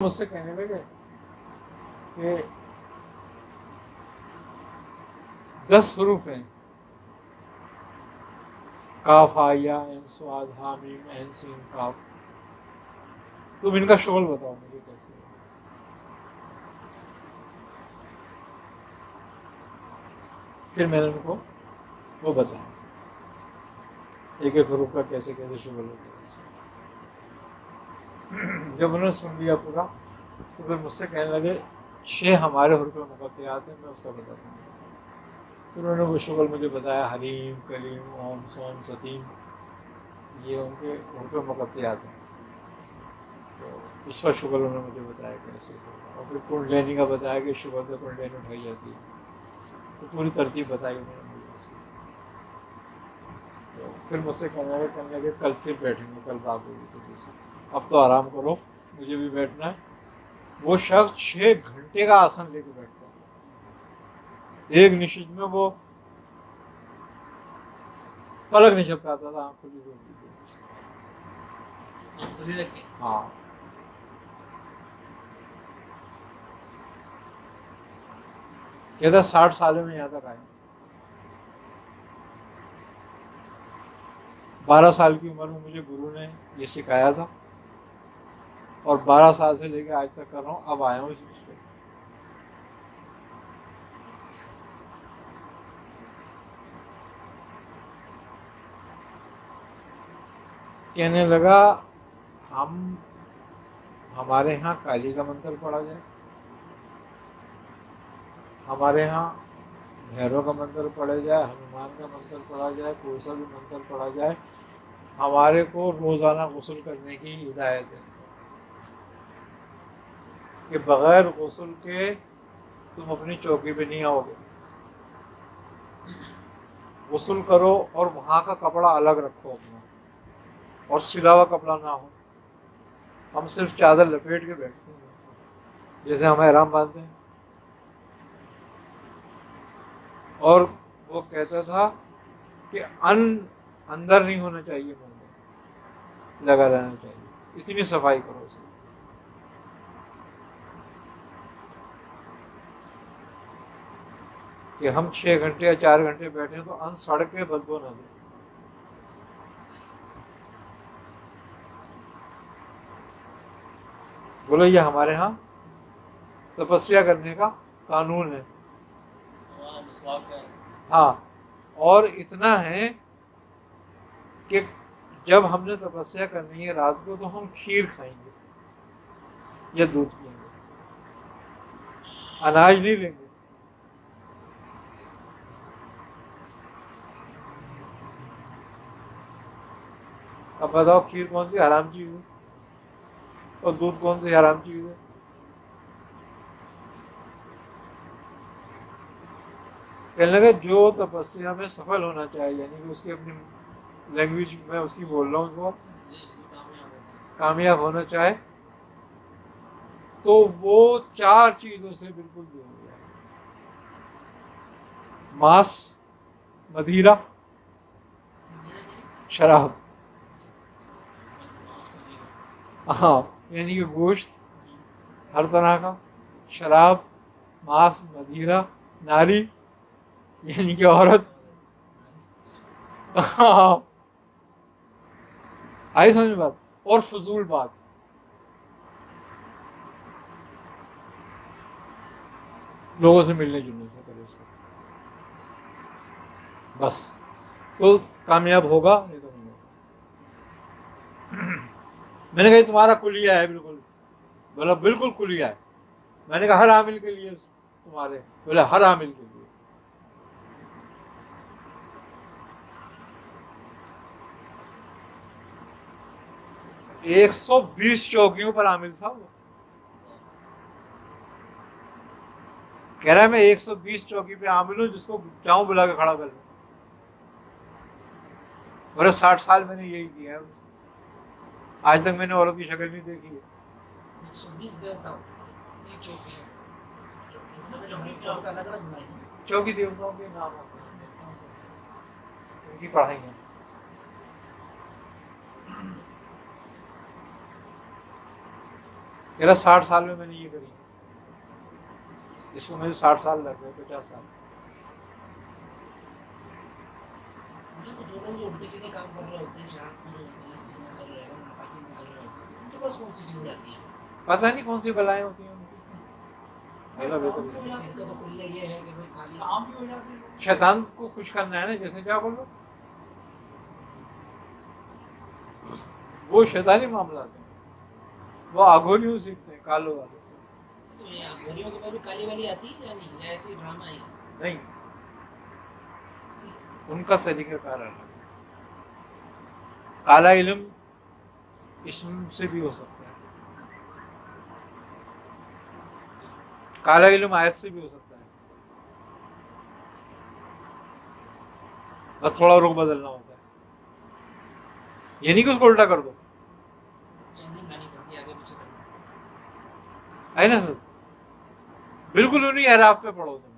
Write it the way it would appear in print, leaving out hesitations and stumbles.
मुझसे कहने लगे कि 10 हरूफ हैं, काफ आया एन स्वाद हामीम एन सीन काफ, तुम इनका शुगल बताओ मुझे कैसे। फिर मैंने उनको वो बताया एक एक हरूफ का कैसे कैसे शुगल होता है। जब उन्होंने सुन लिया पूरा तो फिर मुझसे कहने लगे 6 हमारे हरूफ मुक़त्तियात हैं, मैं उसका बताता हूँ। फिर उन्होंने वो शुगल मुझे बताया, हलीम कलीम ओम सोन सतीम, ये उनके हरूफ मुक़त्तियात हैं। तो उसका शुगल उन्होंने मुझे बताया कैसे, और फिर कुंडलिनी का बताया कि शुगल से कुंडलिनी उठाई जाती है, तो पूरी तरतीब बताई उन्होंने मुझे। तो फिर मुझसे कहने लगे कल फिर बैठेंगे, कल बात होगी तो जैसे अब तो आराम करो, मुझे भी बैठना है। वो शख्स 6 घंटे का आसन लेके बैठता है, एक निश्चित में वो पलक नहीं झपकाता था, आंख खुली होती थी। हाँ, कहता 60 सालों में यहाँ तक आए। 12 साल की उम्र में मुझे गुरु ने ये सिखाया था, और 12 साल से लेकर आज तक कर रहा हूँ, अब आया हूँ इस पे। कहने लगा हमारे यहाँ काली का मंत्र पढ़ा जाए, हमारे यहाँ भैरव का मंत्र पढ़ा जाए, हनुमान का मंत्र पढ़ा जाए, कोई सा भी मंत्र पढ़ा जाए, हमारे को रोजाना गुस्ल करने की हिदायत है कि बगैर गुस्ल के तुम अपनी चौकी पे नहीं आओगे। गुस्ल करो और वहाँ का कपड़ा अलग रखो अपना, और सिला हुआ कपड़ा ना हो। हम सिर्फ चादर लपेट के बैठते हैं जैसे हम एहराम बांधते हैं। और वो कहता था कि अंदर नहीं होना चाहिए, मुंह में लगा रहना चाहिए, इतनी सफाई करो उसे। कि हम 6 घंटे या 4 घंटे बैठे तो अन्न सड़ के बदबू ना दे। बोलो ये हमारे यहाँ तपस्या करने का कानून है। हाँ, और इतना है कि जब हमने तपस्या करनी है रात को तो हम खीर खाएंगे या दूध पिएंगे, अनाज नहीं लेंगे। अब बताओ खीर कौन सी हराम चीज है और दूध कौन सी हराम चीज है। कहने लगे जो तपस्या में सफल होना चाहिए, यानी कि उसकी अपनी लैंग्वेज में उसकी बोल रहा हूँ, उसको कामयाब होना चाहे तो वो 4 चीजों से बिल्कुल दूर हो जाए। मांस, मदिरा, शराब। हाँ, यानी कि गोश्त हर तरह का, शराब, मांस, मदिरा, नारी यानी कि औरत। हाँ, आई समझ बात। और फजूल बात, लोगों से मिलने जुलने से करे इसका, बस तो कामयाब होगा, नहीं तो नहीं होगा। मैंने कहा तुम्हारा कुलिया है बिल्कुल। बोला बिल्कुल कुलिया है। मैंने कहा हर आमिल के लिए तुम्हारे? बोला हर आमिल के लिए। 120 चौकियों पर आमिल था वो। कह रहा है मैं 120 चौकी पे आमिल हूँ, जिसको चाहूं बुला के खड़ा कर लूं। बोले 60 साल मैंने यही किया है, आज तक मैंने औरत की शक्ल नहीं देखी है। 120 चौकी देवताओं के नाम उनकी पढ़ाई है। कह रहा 60 साल में मैंने ये करी, इसको मुझे 60 साल लग गए, 50 साल। तो जो लोग उल्टे सीधे काम कर रहे होते हैं, शराब पी रहे होते हैं, जिना कर रहे हैं, नापाकी कर रहे होते हैं, उनके पास कौन सी चीज आती है? पता नहीं कौन सी बलाएं होती हैं उनकी। इनका तो कुल्ले ये है कि भाई खाली काम भी हो जाते हैं। शैतान को खुश करना है ना, जैसे क्या बोलो, वो शैतानी मामला है, वो आगोनियों सीखते हैं, कालो वाले से। तो ये आगोनियों के पास भी काली वाली आती है या नहीं, या ऐसी ड्रामा है? नहीं, उनका तरीकाकार अलग है। काला इल्म इसम से भी हो सकता है, काला इल्म आयत से भी हो सकता है, बस थोड़ा रुख बदलना होता है। ये नहीं कि उसको उल्टा कर दो, आगे पीछे है ना सर, बिल्कुल उन्हीं एराब पे पढ़ो तुम।